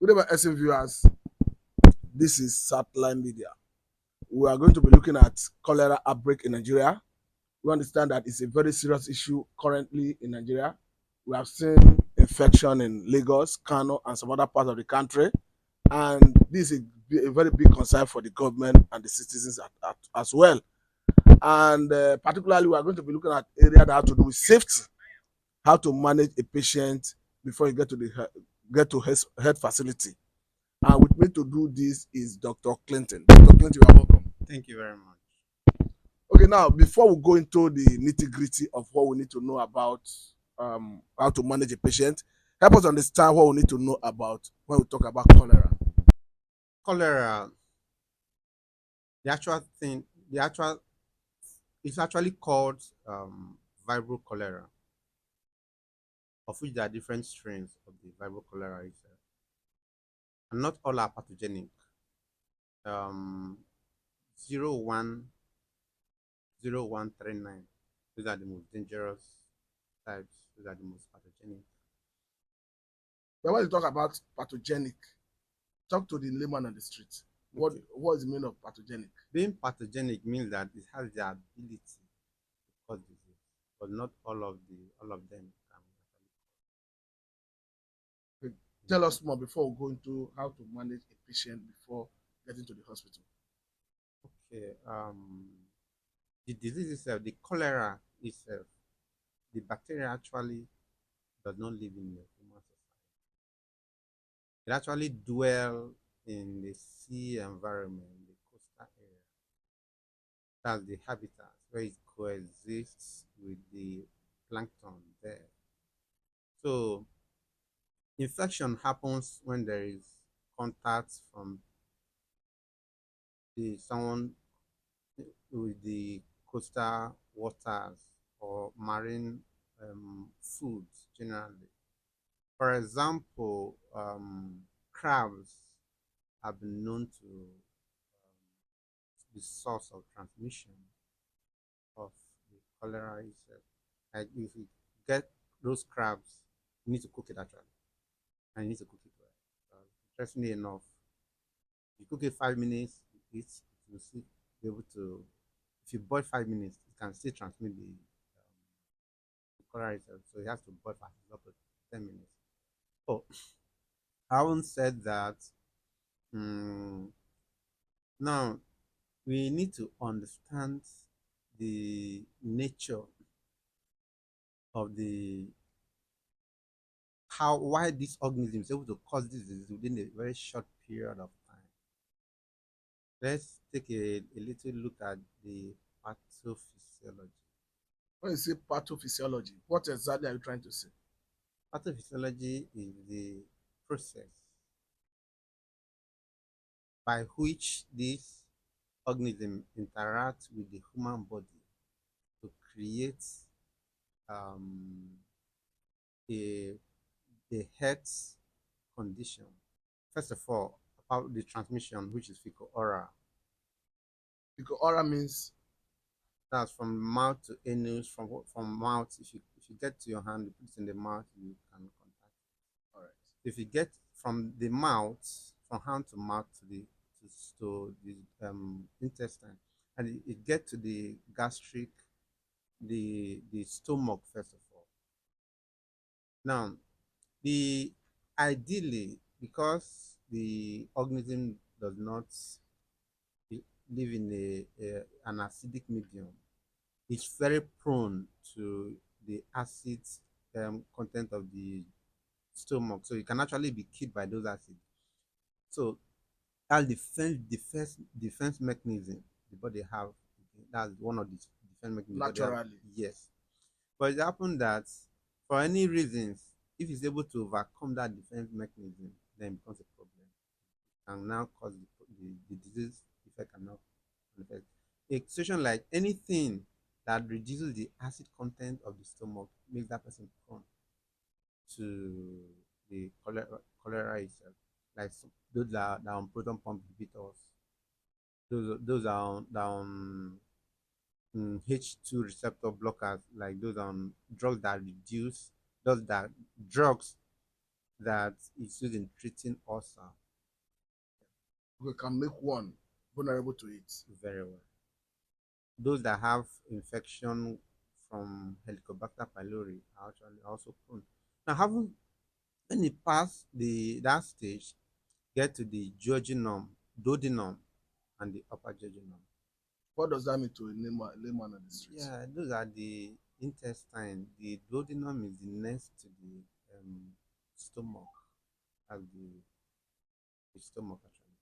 Good evening, SM viewers. This is Satellite Media. We are going to be looking at cholera outbreak in Nigeria. We understand that it's a very serious issue currently in Nigeria. We have seen infection in Lagos, Kano, and some other parts of the country, and this is a very big concern for the government and the citizens as well. And particularly, we are going to be looking at area that have to do with safety, how to manage a patient before you get to health facility. And with me to do this is Dr. Clinton. Dr. Clinton, you are welcome. Thank you very much. Okay, now before we go into the nitty gritty of what we need to know about how to manage a patient, help us understand what we need to know about when we talk about cholera. Cholera, the actual thing, the actual, it's actually called vibrio cholera, of which there are different strains of the vibrio cholera itself. And not all are pathogenic. Um, 010139, those are the most dangerous types, those are the most pathogenic. But when you talk about pathogenic, talk to the layman on the street. Okay. What is the meaning of pathogenic? Being pathogenic means that it has the ability to cause disease, but not all of them can actually Okay, cause tell disease. us more before we go into how to manage a patient before getting to the hospital. Okay. The disease itself, the cholera itself, the bacteria actually does not live in the human society. It actually dwell in the sea environment, the coastal area. That's the habitat where it coexists with the plankton there. So infection happens when there is contact from the someone with the coastal waters or marine foods generally. For example, crabs have been known to the source of transmission of the cholera itself. Like if you get those crabs, you need to cook it actually, and you need to cook it well. Interestingly enough, you cook it 5 minutes, it will still be able to. If you boil 5 minutes, it can still transmit the cholera itself. So you have to boil for up to 10 minutes. Oh, having said that, mm, now we need to understand the nature of the how why this organism is able to cause this disease within a very short period of time. Let's take a little look at the pathophysiology. When you say pathophysiology, what exactly are you trying to say? Pathophysiology is the process by which this organism interacts with the human body to create um, a, a health condition. First of all, about the transmission, which is fecal oral. Because aura means That's from mouth to anus, from mouth. If you get to your hand, you put it in the mouth, you can contact it. all right. If you get from the mouth, from hand to mouth to the intestine, and it get to the gastric, the stomach first of all. Now, the ideally, because the organism does not live in an acidic medium, it's very prone to the acid content of the stomach. So it can actually be killed by those acids. So that's the first defense mechanism the body have. That's one of the defense mechanisms the body have. Naturally. Yes. But it happened that for any reasons, if it's able to overcome that defense mechanism, then it becomes a problem. And now cause the disease effect can now manifest. A situation like anything that reduces the acid content of the stomach makes that person prone to the cholera itself. Like those that are on proton pump inhibitors, those are on H2 receptor blockers, like those on drugs that reduce those that drugs that is used in treating ulcer We can make one vulnerable to it. very well. Those that have infection from Helicobacter pylori are actually also prone. Now, having when it pass the that stage, get to the jejunum, duodenum, and the upper jejunum. What does that mean to a layman on the street? Yeah, those are the intestine. The duodenum is the next to the stomach, as the stomach actually.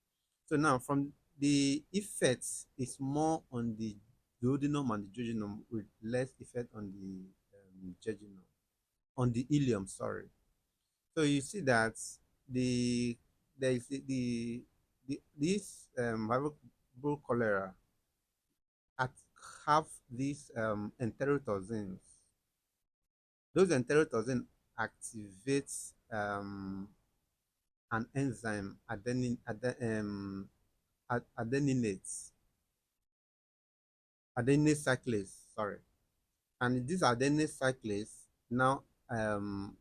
So now, from the effects is more on the duodenum and the jejunum, with less effect on the jejunum, on the ileum. Sorry. So you see that the there is the this viral cholera at have these enterotoxins. Those enterotoxins activate an enzyme adeninate adenine cyclase. Sorry, and these adenine cyclase now um,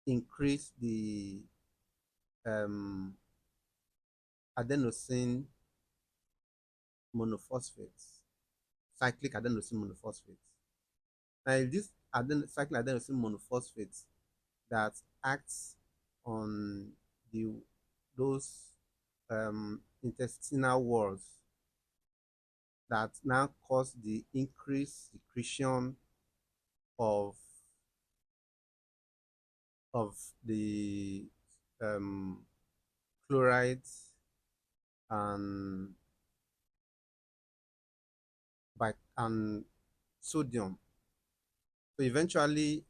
increase the um, adenosine monophosphates, cyclic adenosine monophosphates. Now, this cyclic adenosine monophosphates that acts on the those intestinal walls that now cause the increased secretion of of the um, chlorides and and sodium. So eventually,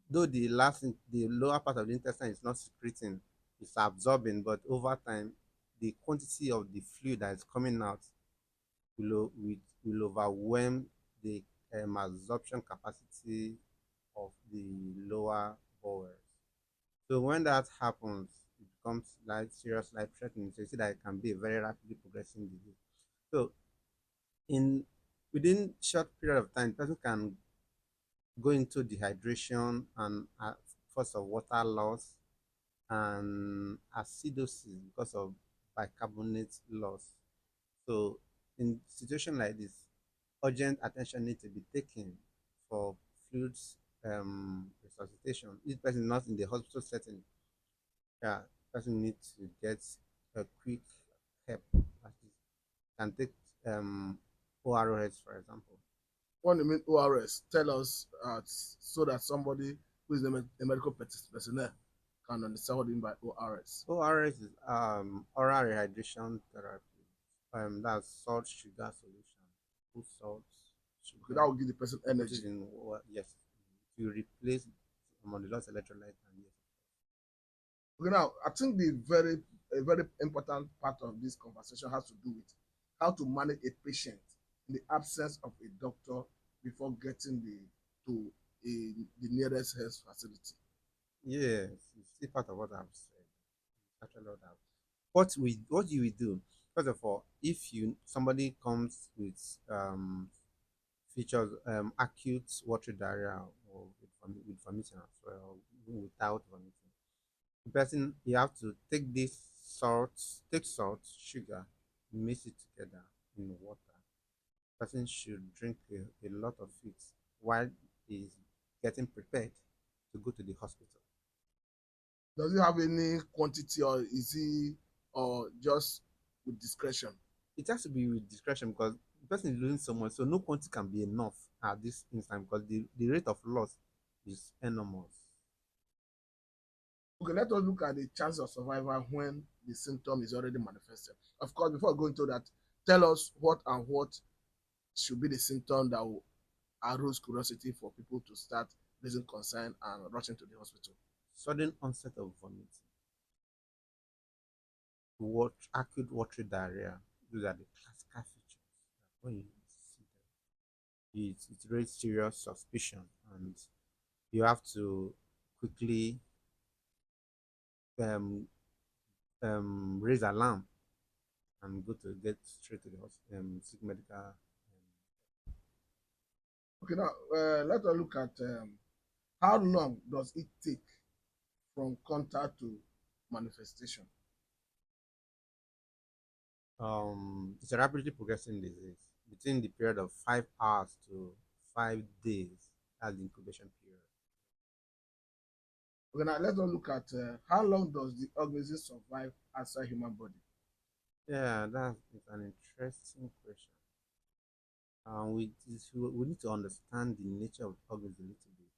though the lower part of the intestine is not secreting, it's absorbing, but over time, the quantity of the fluid that is coming out will overwhelm the absorption capacity of the lower bowels. So when that happens, it becomes like serious life threatening. So you see that it can be a very rapidly progressing disease. So in within short period of time, the person can go into dehydration and force of water loss and acidosis because of bicarbonate loss. So in situation like this, urgent attention needs to be taken for fluids resuscitation. This person is not in the hospital setting. Yeah, person needs to get a quick help. Can take ORS for example. What do you mean ORS? Tell us so that somebody who is a medical personnel can understand what you mean by ORS. ORS is oral rehydration therapy. That's salt sugar solution. Put salt, Okay, that sugar, will give the person put it energy. in yes, to replace lost electrolyte and yes. Okay, now I think the very important part of this conversation has to do with how to manage a patient in the absence of a doctor before getting to the nearest health facility. Yes, it's still part of what I've said. Actually, what I've what you will do first of all, if you somebody comes with features acute watery diarrhea or with vomiting as well, even without vomiting, the person you have to take take salt, sugar, mix it together in water. The person should drink a lot of it while he's getting prepared to go to the hospital. Does it have any quantity or is it or just with discretion? It has to be with discretion because the person is losing so much, so no quantity can be enough at this instant because the rate of loss is enormous. Okay, let us look at the chance of survival when the symptom is already manifested. Of course, before going to that, tell us what and what should be the symptom that will arouse curiosity for people to start raising concern and rushing to the hospital. Sudden onset of vomiting, acute watery diarrhea, those are the classical features. When you see them, it's very serious suspicion, and you have to quickly um, raise alarm and go to get straight to the hospital, seek medical. Okay, now let us look at how long does it take from contact to manifestation? It's a rapidly progressing disease. Between the period of 5 hours to 5 days, that's the incubation period. Okay, now let's look at how long does the organism survive outside human body? Yeah, that's an interesting question. We need to understand the nature of organs a little bit.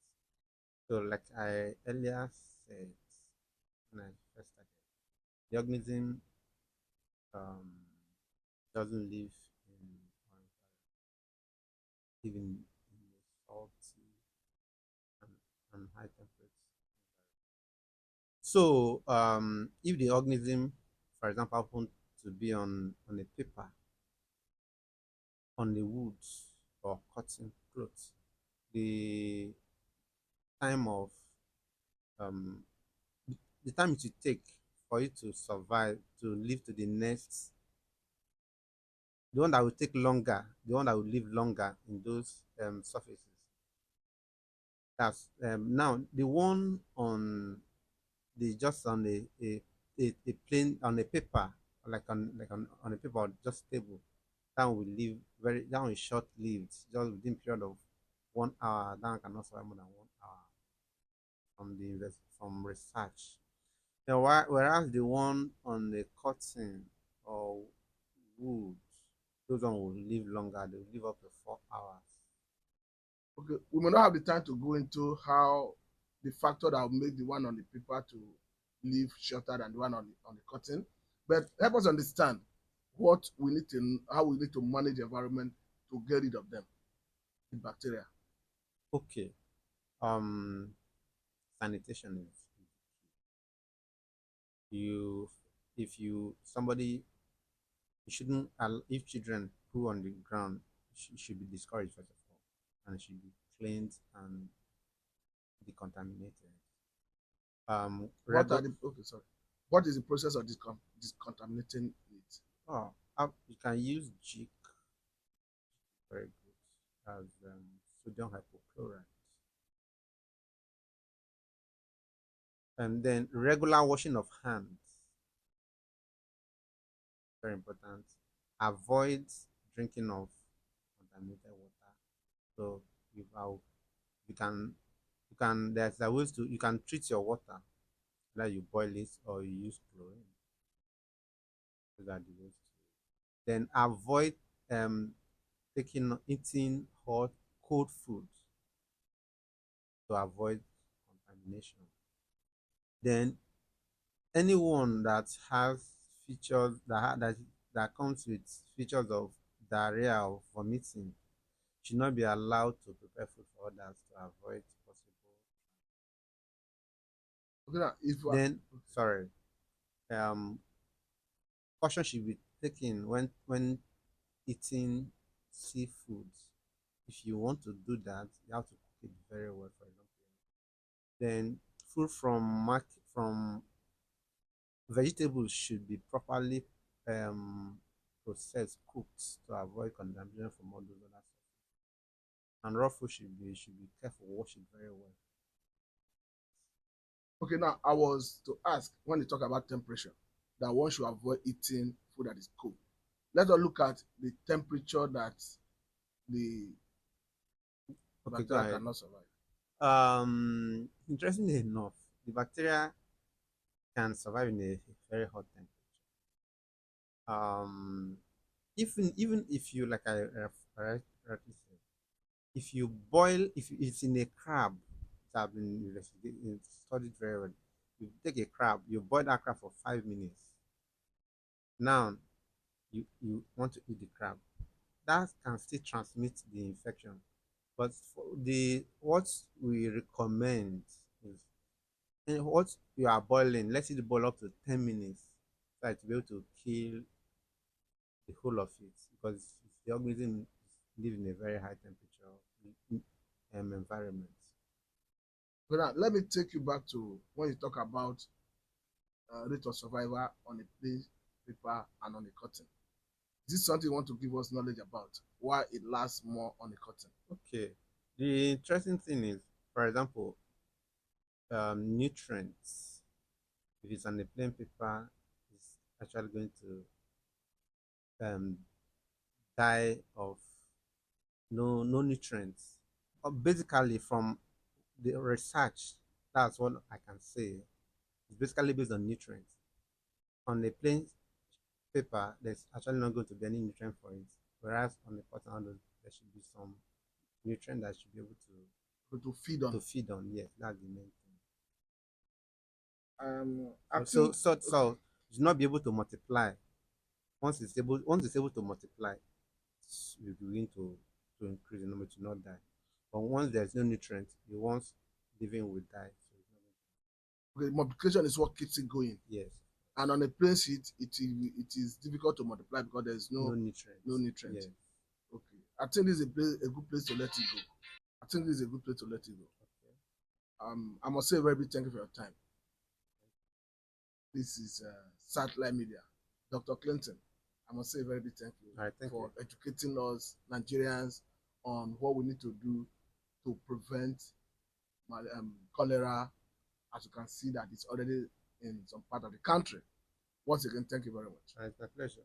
So, like I earlier said when I first started, the organism um, doesn't live in live in a salty and, and high temperature. So, if the organism, for example, happen to be on a paper, on the wood, or cotton cloth, the time of um, the time it will take for you to survive to live to the next, the one that will take longer, the one that will live longer in those surfaces. That's now the one on the just on a plain on a paper, on a paper or just table. That one will live that one is short lived, just within period of 1 hour. That one cannot survive more than 1 hour from research. Now, whereas the one on the cotton or wood, those one will live longer. They will live up to 4 hours. Okay, we may not have the time to go into how the factor that will make the one on the paper to live shorter than the one on the cotton, but help us understand what we need to how we need to manage the environment to get rid of them, the bacteria. Okay. Sanitation is you if you somebody you shouldn't if children poo on the ground, it should be discouraged first of all, and it should be cleaned and decontaminated. What are Regular. the okay, sorry. What is the process of discontaminating it? Oh, you can use jig, very good, as sodium hypochlorite, and then regular washing of hands, very important. Avoid drinking of contaminated water. So you, you can there's a ways to you can treat your water, like you boil it or you use chlorine. Those are the ways to. Then avoid um eating hot cold foods to avoid contamination. Then anyone that has features that comes with features of diarrhea or vomiting should not be allowed to prepare food for others to avoid possible. Okay, now if we are, Then, sorry, um, caution should be taken when eating seafoods. If you want to do that, you have to cook it very well for a long period. Then, food from vegetables should be properly processed, cooked to avoid contamination from all those other stuff. And raw food should be careful, wash it very well. okay, now I was to ask when you talk about temperature that one should avoid eating food that is cold. Let us look at the temperature that the Okay, go bacteria ahead. cannot survive. Interestingly enough, the bacteria can survive in a very hot temperature. Um, even if you like rightly said, if you boil, if it's in a crab, it have been investigated, studied very well. You take a crab, you boil that crab for 5 minutes. Now you want to eat the crab. That can still transmit the infection. But for the what we recommend is what you are boiling, let it boil up to 10 minutes so to be able to kill the whole of it because the organism live in a very high temperature environment. But now, let me take you back to when you talk about rate of survival on a plain paper and on a cotton. Is this something you want to give us knowledge about? Why it lasts more on a cotton? Okay. The interesting thing is, for example, nutrients. If it's on the plain paper, it's actually going to um, die of no nutrients. Basically, from the research, that's what I can say. It's basically based on nutrients. On the plain paper, there's actually not going to be any nutrient for it. Whereas on the cotton outdoor, there should be some nutrient that should be able to feed on. to feed on. Yes, that's the main thing. I So think so okay. so it should not be able to multiply. Once it's able to multiply, will begin to increase the number to not die. But once there's no nutrient, the ones living will die. So it's not Okay, multiplication is what keeps it going. yes, And on a plain sheet, it is difficult to multiply because there's no no nutrients. nutrient. Yes. Okay, I think this is a good place to let it go. I think this is a good place to let it go. Okay. I must say a very big thank you for your time. This is Satellite Media, Dr. Clinton. I must say a very big thank you All right. Thank for you. educating us Nigerians on what we need to do to prevent cholera. As you can see, that it's already in some part of the country. Once again, thank you very much. All right. My pleasure.